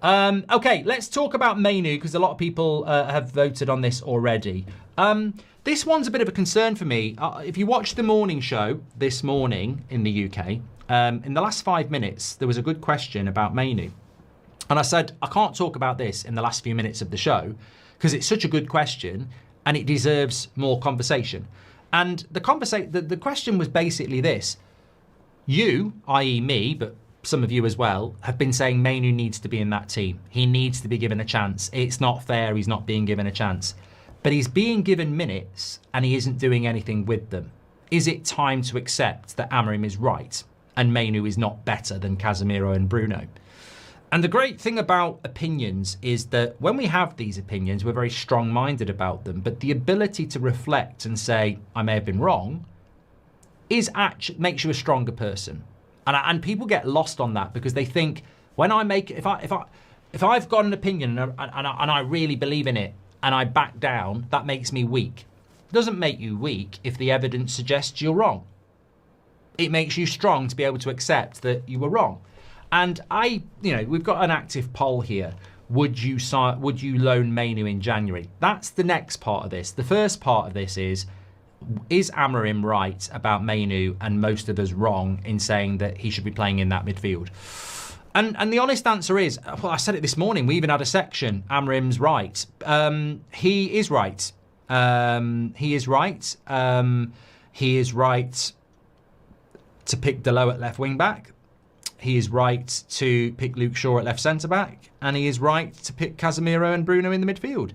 Okay, let's talk about Mainoo because a lot of people have voted on this already. This one's a bit of a concern for me. If you watch the morning show this morning in the UK, in the last 5 minutes, there was a good question about Mainoo. And I said, I can't talk about this in the last few minutes of the show because it's such a good question and it deserves more conversation. And the question was basically this. You, i.e. me, but some of you as well, have been saying Mainoo needs to be in that team. He needs to be given a chance. It's not fair he's not being given a chance. But he's being given minutes and he isn't doing anything with them. Is it time to accept that Amarim is right and Mainoo is not better than Casemiro and Bruno? And the great thing about opinions is that when we have these opinions, we're very strong-minded about them. But the ability to reflect and say, I may have been wrong, makes you a stronger person. And people get lost on that because they think when I make, if I've got an opinion and I really believe in it and I back down, that makes me weak. It doesn't make you weak if the evidence suggests you're wrong. It makes you strong to be able to accept that you were wrong. And we've got an active poll here. Would you loan Mainoo in January? That's the next part of this. The first part of this is Amarim right about Mainoo and most of us wrong in saying that he should be playing in that midfield? And the honest answer is, well, I said it this morning, we even had a section, Amarim's right. He is right. He is right. He is right to pick Dalot at left wing back. He is right to pick Luke Shaw at left centre-back. And he is right to pick Casemiro and Bruno in the midfield.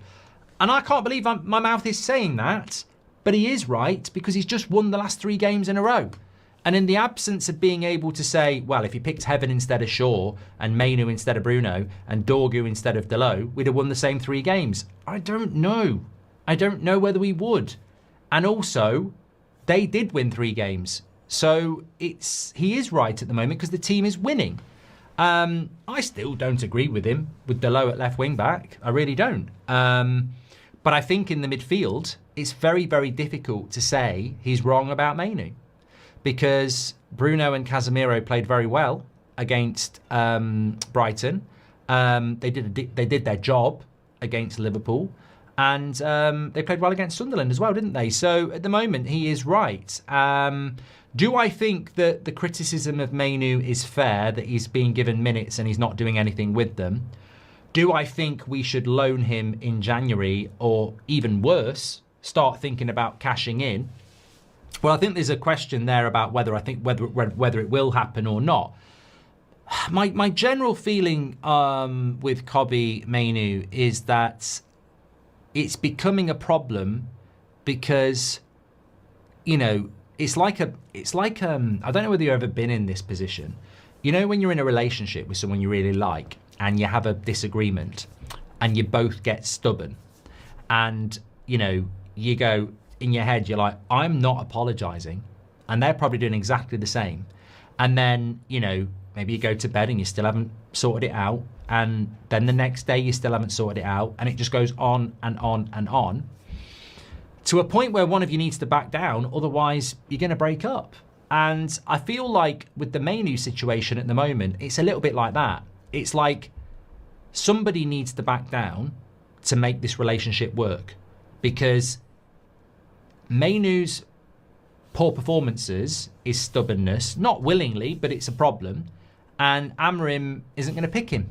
And I can't believe my mouth is saying that, but he is right because he's just won the last 3 games in a row. And in the absence of being able to say, well, if he picked Heaven instead of Shaw and Mainoo instead of Bruno and Dorgu instead of Dalot, we'd have won the same 3 games. I don't know. I don't know whether we would. And also, they did win 3 games. So he is right at the moment because the team is winning. I still don't agree with him with Dalot at left wing back. I really don't. But I think in the midfield, it's very, very difficult to say he's wrong about Mainoo because Bruno and Casemiro played very well against Brighton. They did their job against Liverpool. And they played well against Sunderland as well, didn't they? So at the moment, he is right. Do I think that the criticism of Mainoo is fair, that he's being given minutes and he's not doing anything with them? Do I think we should loan him in January or even worse, start thinking about cashing in? Well, I think there's a question there about whether it will happen or not. My general feeling with Kobbie Mainoo is that it's becoming a problem because, it's like I don't know whether you've ever been in this position. When you're in a relationship with someone you really like and you have a disagreement and you both get stubborn and, you go in your head, you're like, I'm not apologizing. And they're probably doing exactly the same. And then, maybe you go to bed and you still haven't sorted it out. And then the next day you still haven't sorted it out. And it just goes on and on and on to a point where one of you needs to back down. Otherwise, you're going to break up. And I feel like with the Mainoo situation at the moment, it's a little bit like that. It's like somebody needs to back down to make this relationship work. Because Mainoo's poor performances is stubbornness. Not willingly, but it's a problem. And Amarim isn't going to pick him.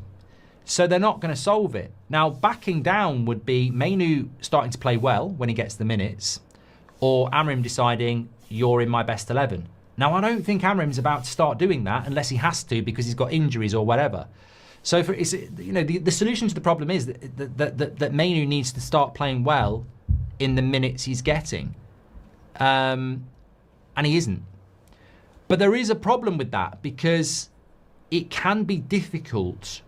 So they're not going to solve it. Now, backing down would be Mainoo starting to play well when he gets the minutes, or Amarim deciding, you're in my best 11. Now, I don't think Amarim's about to start doing that unless he has to because he's got injuries or whatever. So, the solution to the problem is that Mainoo needs to start playing well in the minutes he's getting. And he isn't. But there is a problem with that because it can be difficult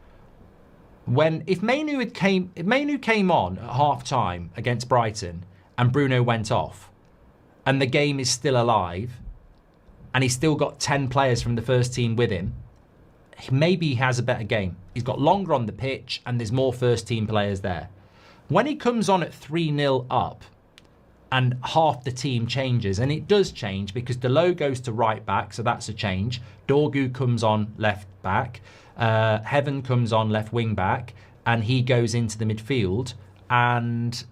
if Mainoo came on at half time against Brighton and Bruno went off and the game is still alive and he's still got 10 players from the first team with him, maybe he has a better game. He's got longer on the pitch and there's more first team players there. When he comes on at 3-0 up and half the team changes, and it does change because Dalot goes to right back, so that's a change. Dorgu comes on left back. Heaven comes on left wing back, and he goes into the midfield, and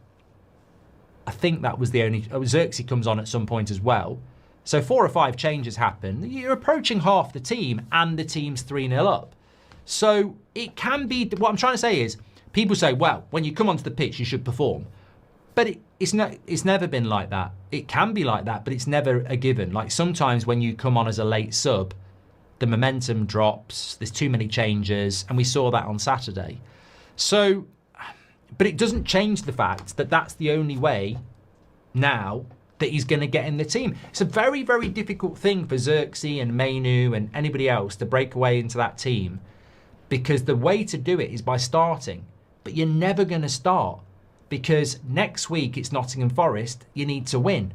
I think that was the only... Xerxes comes on at some point as well. So 4 or 5 changes happen. You're approaching half the team, and the team's 3-0 up. So it can be... What I'm trying to say is, people say, well, when you come onto the pitch, you should perform. But it's never been like that. It can be like that, but it's never a given. Like sometimes when you come on as a late sub, the momentum drops, there's too many changes, and we saw that on Saturday. So, but it doesn't change the fact that that's the only way now that he's going to get in the team. It's a very, very difficult thing for Xerxes and Mainoo and anybody else to break away into that team, because the way to do it is by starting. But you're never going to start, because next week it's Nottingham Forest, you need to win.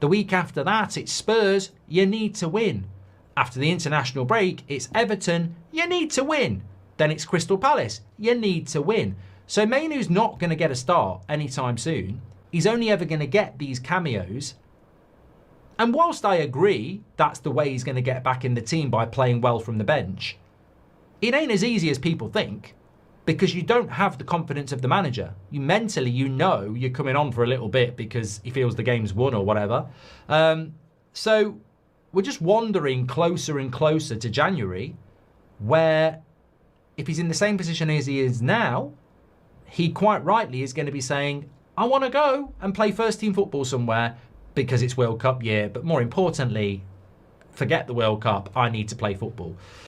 The week after that it's Spurs, you need to win. After the international break it's Everton, you need to win. Then it's Crystal Palace, you need to win. So Mainoo's not going to get a start anytime soon. He's only ever going to get these cameos. And whilst I agree that's the way he's going to get back in the team, by playing well from the bench, it ain't as easy as people think, because you don't have the confidence of the manager. You mentally, you know you're coming on for a little bit because he feels the game's won or whatever. So we're just wandering closer and closer to January, where if he's in the same position as he is now, he quite rightly is going to be saying, I want to go and play first team football somewhere because it's World Cup year. But more importantly, forget the World Cup, I need to play football.